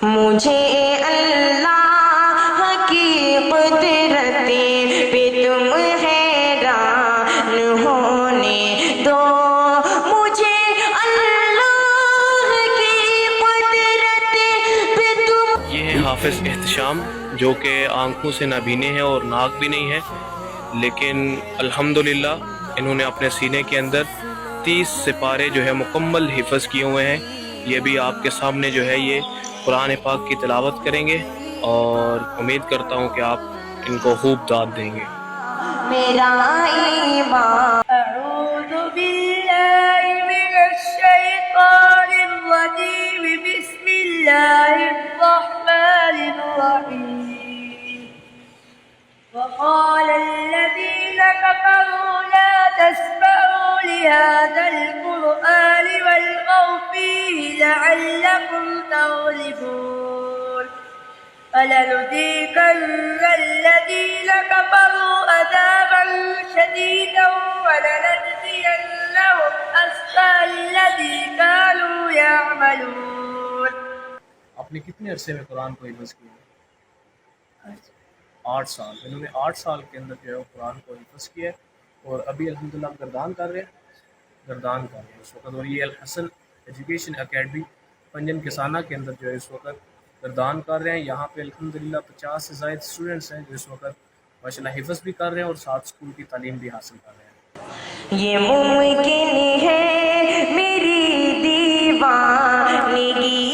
مجھے اللہ کی قدرت پہ تم حیران ہونے دو، مجھے اللہ کی قدرت پہ تم۔ یہ ہے حافظ احتشام، جو کہ آنکھوں سے نابینے ہیں اور ناک بھی نہیں ہے، لیکن الحمدللہ انہوں نے اپنے سینے کے اندر 30 سپارے جو ہے مکمل حفظ کیے ہوئے ہیں۔ یہ بھی آپ کے سامنے جو ہے یہ قرآن پاک کی تلاوت کریں گے، اور امید کرتا ہوں کہ آپ ان کو خوب داد دیں گے۔ میرا ایمان أعوذ بالله من الشيطان الرجيم بسم الله الرحمن الرحيم وقال الذين كفروا لا تسمعوا لهذا القرآن والغوا فيه لعلكم تغلبون فلنذيقن الذين كفروا عذابا شديدا ولنجزينهم أسوأ الذي كانوا يعملون۔ آپ نے کتنے عرصے میں قرآن کو حفظ کیا؟ 8 سال۔ انہوں نے 8 سال کے اندر جو ہے وہ قرآن کو حفظ کیا ہے، اور ابھی الحمدللہ ہم گردان کر رہے ہیں اس وقت۔ اور یہ الحسن ایجوکیشن اکیڈمی پنجم کسانہ کے اندر جو ہے اس وقت گردان کر رہے ہیں۔ یہاں پہ الحمدللہ 50 سے زائد اسٹوڈنٹس ہیں جو اس وقت ماشاءاللہ حفظ بھی کر رہے ہیں اور ساتھ اسکول کی تعلیم بھی حاصل کر رہے ہیں۔ یہ ممکن ہے میری دیوانگی